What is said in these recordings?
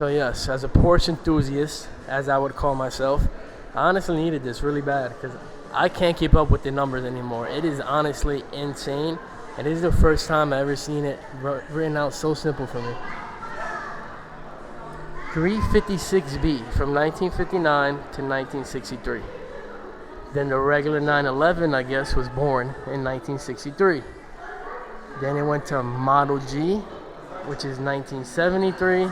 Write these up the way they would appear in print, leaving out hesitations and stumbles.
So yes, as a Porsche enthusiast, as I would call myself, I honestly needed this really bad because I can't keep up with the numbers anymore. It is honestly insane, and this is the first time I ever seen it written out so simple for me. 356B from 1959 to 1963. Then the regular 911, I guess, was born in 1963. Then it went to Model G, which is 1973.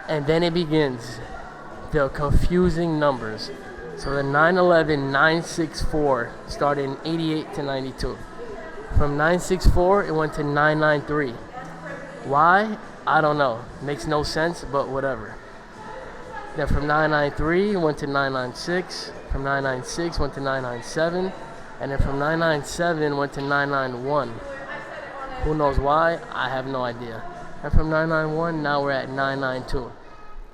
And then it begins the confusing numbers. So the 911 964 started in 88 to 92. From 964 it went to 993. Why? I don't know. Makes no sense, but whatever. Then from 993 it went to 996. From 996 went to 997. And then from 997 went to 991. Who knows why? I have no idea. And from 991 now we're at 992.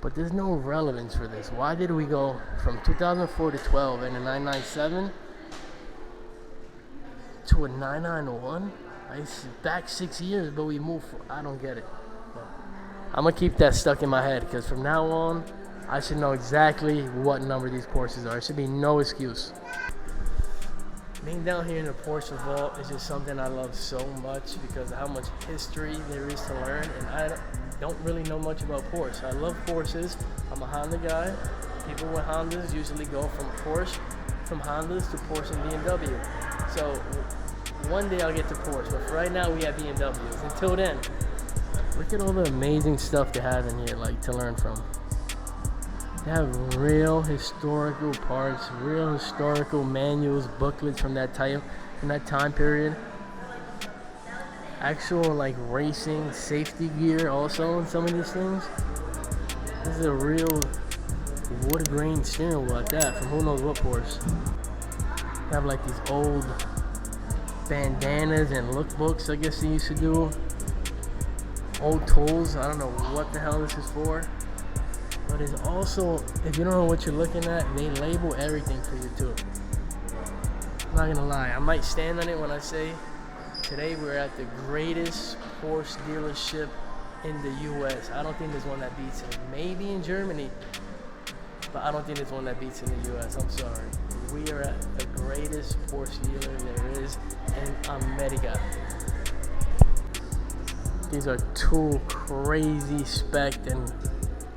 But there's no relevance for this. Why did we go from 2004 to 12 and a 997 to a 991? It's back 6 years, but we moved. I don't get it. But I'm going to keep that stuck in my head because from now on, I should know exactly what number these Porsches are. There should be no excuse. Being down here in the Porsche vault is just something I love so much because of how much history there is to learn, and I don't really know much about Porsche. I love Porsches. I'm a Honda guy. People with Hondas usually go from Hondas to Porsche and BMW. So one day I'll get to Porsche, but for right now we have BMWs. Until then, look at all the amazing stuff they have in here, like to learn from. They have real historical parts, real historical manuals, booklets from that time period. Actual like racing safety gear also in some of these things. This is a real wood grain steering wheel at that from who knows what Porsche. They have like these old bandanas and lookbooks I guess they used to do. Old tools, I don't know what the hell this is for. But it's also, if you don't know what you're looking at, they label everything for you too. I'm not gonna lie, I might stand on it when I say today we're at the greatest Porsche dealership in the US. I don't think there's one that beats it. Maybe in Germany, but I don't think there's one that beats in the US. I'm sorry. We are at the greatest Porsche dealer there is in America. These are two crazy spec and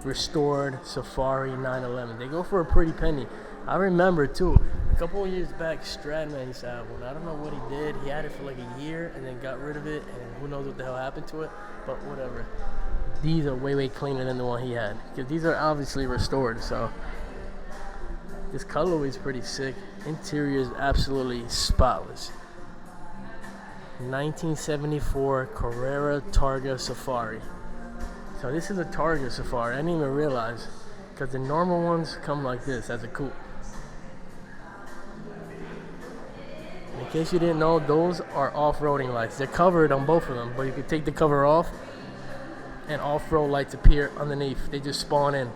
restored Safari 911. They go for a pretty penny. I remember too, a couple of years back, Stradman used to have one. I don't know what he did. He had it for like a year and then got rid of it, and who knows what the hell happened to it, but whatever. These are way cleaner than the one he had because these are obviously restored. So this colorway is pretty sick. Interior is absolutely spotless. 1974 Carrera Targa Safari. So this is a Targa Safari. I didn't even realize because the normal ones come like this as a coupe. In case you didn't know, those are off-roading lights. They're covered on both of them, but you can take the cover off and off-road lights appear underneath. They just spawn in.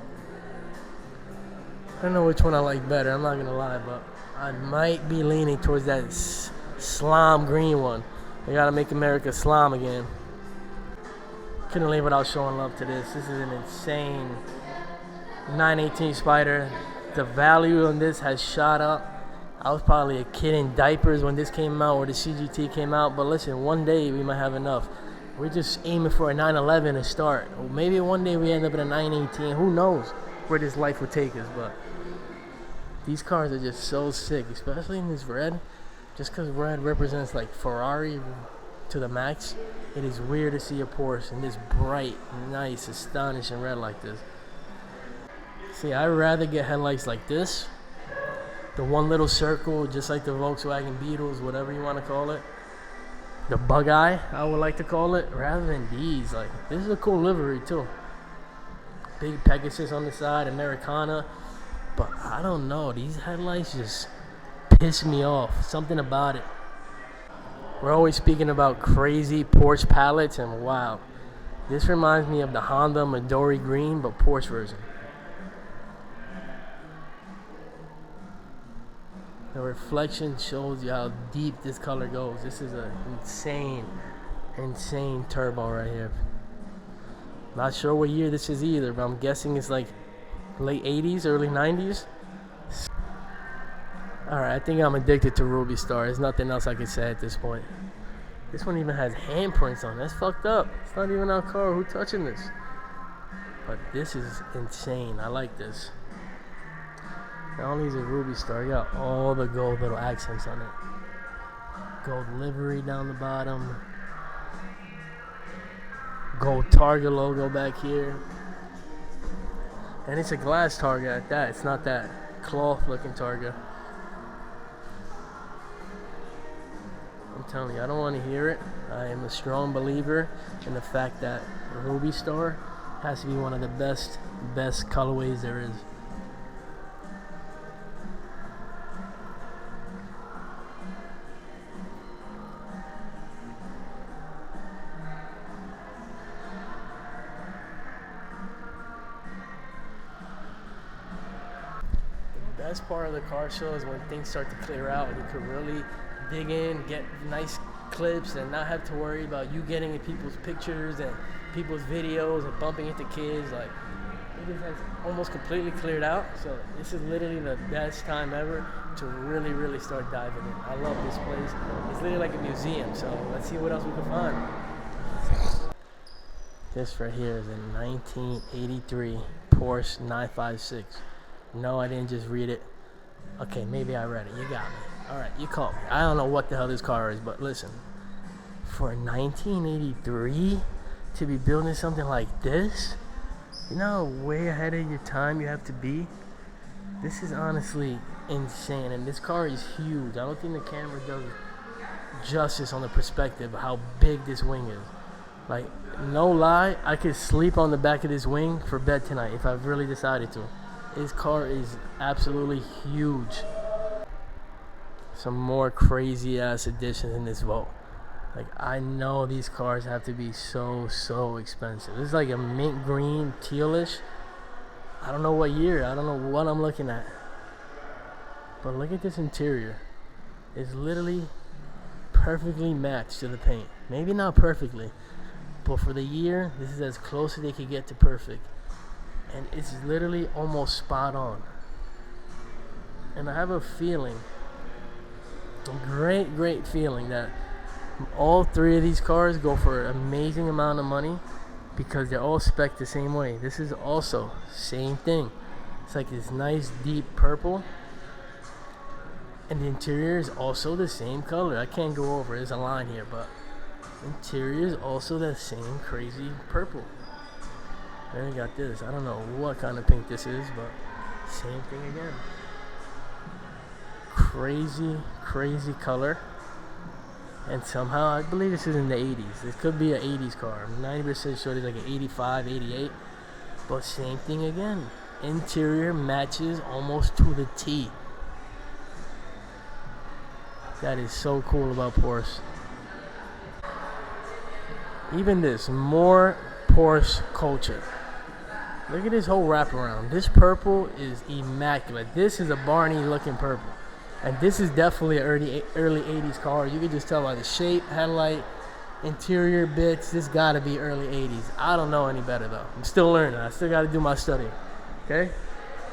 I don't know which one I like better, I'm not gonna lie, but I might be leaning towards that slime green one. They gotta make America slime again. Couldn't leave without showing love to this. This is an insane 918 Spider. The value on this has shot up. I was probably a kid in diapers when this came out or the CGT came out, but listen, one day we might have enough. We're just aiming for a 911 to start. Or maybe one day we end up in a 918. Who knows where this life will take us, but these cars are just so sick, especially in this red. Just because red represents like Ferrari to the max, it is weird to see a Porsche in this bright, nice, astonishing red like this. See, I'd rather get headlights like this, the one little circle, just like the Volkswagen Beetles, whatever you want to call it, the bug eye, I would like to call it, rather than these. Like, this is a cool livery too. Big Pegasus on the side, Americana, but I don't know, these headlights just piss me off. Something about it. We're always speaking about crazy Porsche palettes, and wow, this reminds me of the Honda Midori Green, but Porsche version. The reflection shows you how deep this color goes. This is an insane turbo right here. Not sure what year this is either, but I'm guessing it's like late 80s, early 90s. Alright, I think I'm addicted to Ruby Star. There's nothing else I can say at this point. This one even has handprints on it. That's fucked up. It's not even our car. Who's touching this? But this is insane. I like this. Not only is it Ruby Star, you got all the gold little accents on it. Gold livery down the bottom. Gold Targa logo back here. And it's a glass Targa at that. It's not that cloth looking Targa. I'm telling you, I don't want to hear it. I am a strong believer in the fact that Ruby Star has to be one of the best colorways there is. The best part of the car show is when things start to clear out and you can really dig in, get nice clips, and not have to worry about you getting in people's pictures and people's videos and bumping into kids. Like, it has almost completely cleared out. So this is literally the best time ever to really start diving in. I love this place. It's literally like a museum. So let's see what else we can find. This right here is a 1983 Porsche 956. No, I didn't just read it. Okay, maybe I read it. You got me. Alright, you called me. I don't know what the hell this car is, but listen. For 1983 to be building something like this, you know how way ahead of your time you have to be? This is honestly insane, and this car is huge. I don't think the camera does justice on the perspective of how big this wing is. Like, no lie, I could sleep on the back of this wing for bed tonight if I really decided to. This car is absolutely huge. Some more crazy ass additions in this vault. Like, I know these cars have to be so expensive. This is like a mint green, tealish. I don't know what year. I don't know what I'm looking at. But look at this interior. It's literally perfectly matched to the paint. Maybe not perfectly, but for the year, this is as close as they could get to perfect. And it's literally almost spot on. And I have a feeling, a great feeling, that all three of these cars go for an amazing amount of money because they're all spec'd the same way. This is also same thing. It's like this nice deep purple, and the interior is also the same color. I can't go over it. There's a line here, but interior is also the same crazy purple. Then we got this. I don't know what kind of pink this is, but same thing again. Crazy color. And somehow, I believe this is in the 80s. This could be an 80s car. I'm 90% sure it's like an 85, 88. But same thing again. Interior matches almost to the T. That is so cool about Porsche. Even this, more Porsche culture. Look at this whole wraparound. This purple is immaculate. This is a Barney looking purple. And this is definitely an early 80s car. You can just tell by the shape, headlight, interior bits. This gotta be early 80s. I don't know any better though. I'm still learning. I still gotta do my studying. Okay?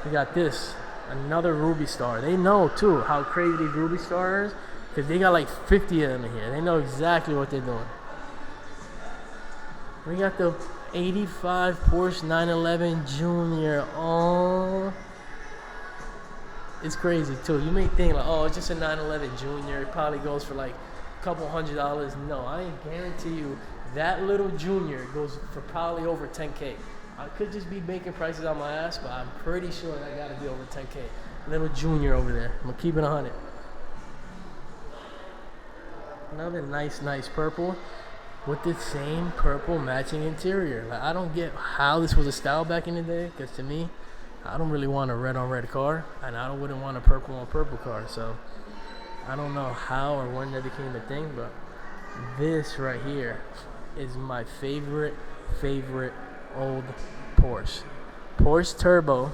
We got this. Another Ruby Star. They know too how crazy these Ruby Stars, because they got like 50 of them in here. They know exactly what they're doing. We got the 85 Porsche 911 Junior. Oh, it's crazy too. You may think like, oh, it's just a 911 Junior. It probably goes for like a couple $100s. No, I guarantee you that little Junior goes for probably over 10K. I could just be making prices on my ass, but I'm pretty sure that gotta be over 10K. Little Junior over there. I'm gonna keep it 100. Another nice purple with the same purple matching interior. Like, I don't get how this was a style back in the day, because to me, I don't really want a red on red car, and I wouldn't want a purple on purple car. So I don't know how or when that became a thing, but this right here is my favorite old Porsche. Porsche Turbo.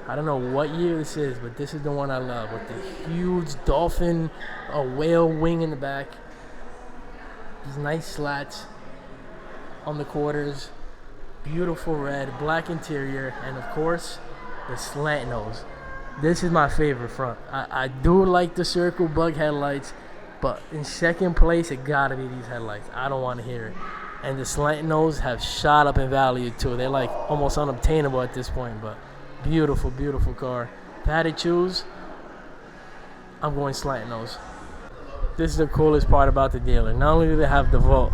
I don't know what year this is, but this is the one I love, with the huge dolphin, a whale wing in the back. These nice slats on the quarters. Beautiful red, black interior, and of course, the slant nose. This is my favorite front. I do like the circle bug headlights, but in second place, it gotta be these headlights. I don't want to hear it. And the slant nose have shot up in value too. They're like almost unobtainable at this point, but beautiful, beautiful car. If I had to choose, I'm going slant nose. This is the coolest part about the dealer. Not only do they have the vault,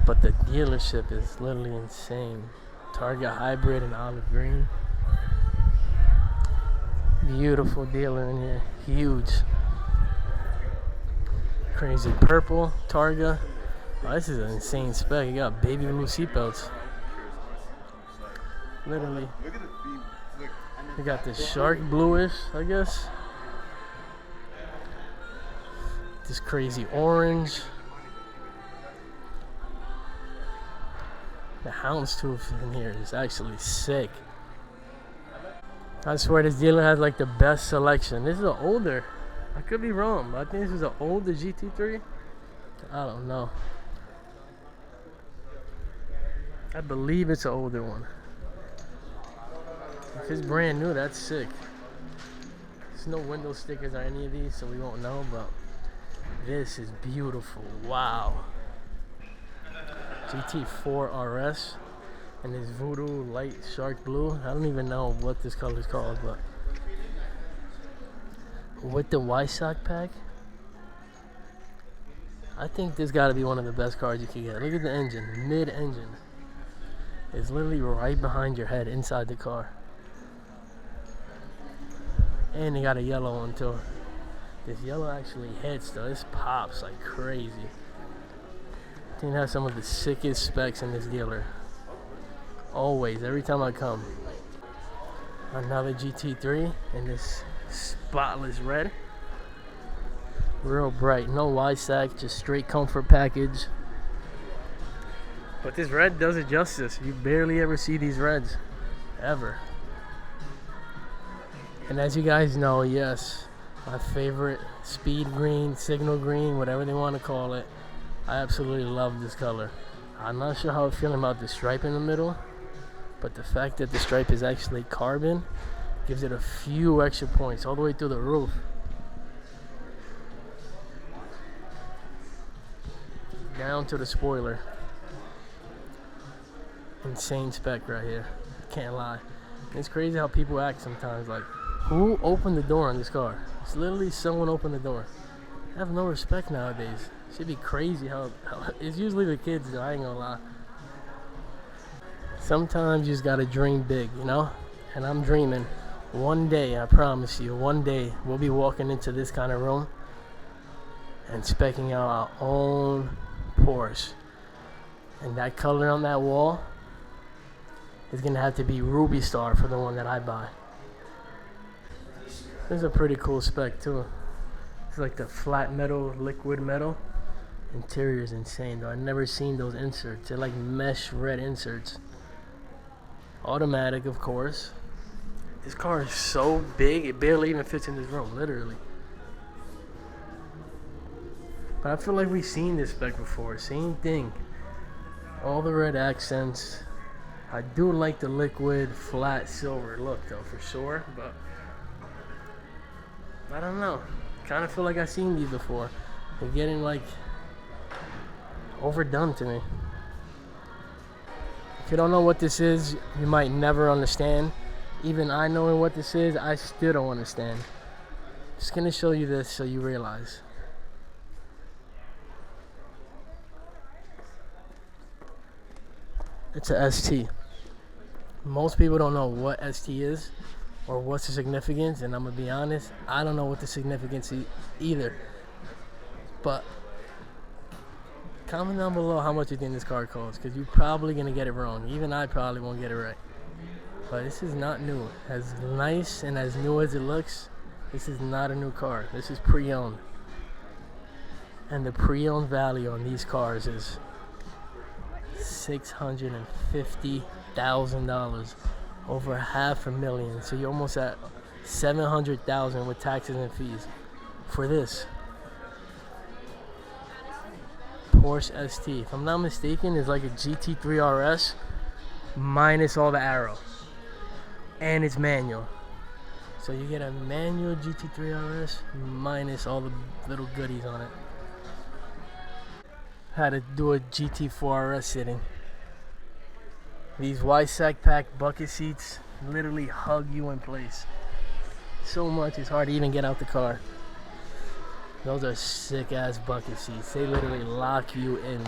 but the dealership is literally insane. Targa hybrid and olive green. Beautiful dealer in here. Huge. Crazy purple Targa. Oh, this is an insane spec. You got baby blue seatbelts. Literally. You got this shark bluish, I guess. This crazy orange. The houndstooth in here is actually sick. I swear this dealer has like the best selection. This is an older, I could be wrong, but I think this is an older GT3. I don't know. I believe it's an older one. If it's brand new, that's sick. There's no window stickers or any of these, so we won't know, but this is beautiful. Wow. GT4 RS and this voodoo light shark blue. I don't even know what this color is called, but with the Y-Sock pack, I think this got to be one of the best cars you can get. Look at the engine, mid-engine. It's literally right behind your head inside the car. And they got a yellow one too. This yellow actually hits though. This pops like crazy. I think it has some of the sickest specs in this dealer. Always, every time I come. Another GT3 in this spotless red. Real bright, no Y-Sack, just straight comfort package. But this red does it justice. You barely ever see these reds, ever. And as you guys know, yes, my favorite speed green, signal green, whatever they want to call it. I absolutely love this color. I'm not sure how I'm feeling about the stripe in the middle, but the fact that the stripe is actually carbon gives it a few extra points all the way through the roof. Down to the spoiler. Insane spec right here. Can't lie. It's crazy how people act sometimes. Like, who opened the door on this car? It's literally someone opened the door. I have no respect nowadays. Should be crazy how it's usually the kids though, I ain't gonna lie. Sometimes you just gotta dream big, you know? And I'm dreaming one day, I promise you, one day we'll be walking into this kind of room and specking out our own Porsche. And that color on that wall is gonna have to be Ruby Star for the one that I buy. This is a pretty cool spec too. It's like the flat metal, liquid metal. Interior is insane though. I've never seen those inserts. They're like mesh red inserts. Automatic, of course. This car is so big, it barely even fits in this room, literally. But I feel like we've seen this spec before. Same thing. All the red accents. I do like the liquid, flat silver look though, for sure. But I don't know. Kind of feel like I've seen these before. They're getting like overdone to me. If you don't know what this is, you might never understand. Even I knowing what this is, I still don't understand. Just gonna show you this so you realize. It's a ST. Most people don't know what ST is or what's the significance, and I'm gonna be honest, I don't know what the significance either. But comment down below how much you think this car costs, because you're probably gonna get it wrong. Even I probably won't get it right. But this is not new. As nice and as new as it looks, this is not a new car. This is pre-owned. And the pre-owned value on these cars is $650,000, over $500,000. So you're almost at $700,000 with taxes and fees for this Porsche ST. If I'm not mistaken, it's like a GT3 RS minus all the aero. And it's manual. So you get a manual GT3 RS minus all the little goodies on it. Had to do a GT4 RS sitting. These Y-Sac pack bucket seats literally hug you in place. So much it's hard to even get out the car. Those are sick ass bucket seats. They literally lock you in.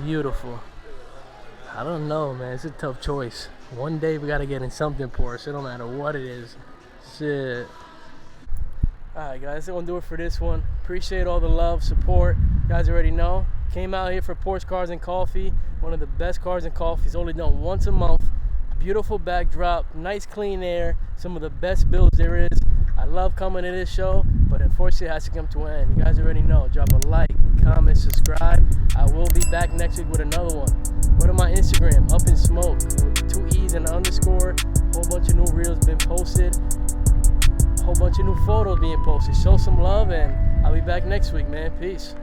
Beautiful. I don't know, man. It's a tough choice. One day we gotta get in something Porsche. It don't matter what it is. Shit. Alright guys, that's gonna do it for this one. Appreciate all the love, support. You guys already know. Came out here for Porsche Cars and Coffee. One of the best cars and coffees. Only done once a month. Beautiful backdrop, nice clean air. Some of the best builds there is. I love coming to this show, but unfortunately it has to come to an end. You guys already know. Drop a like, comment, subscribe. I will be back next week with another one. Go to my Instagram, Up in Smoke, with 2 E's and an underscore. Whole bunch of new reels been posted. Whole bunch of new photos being posted. Show some love, and I'll be back next week, man. Peace.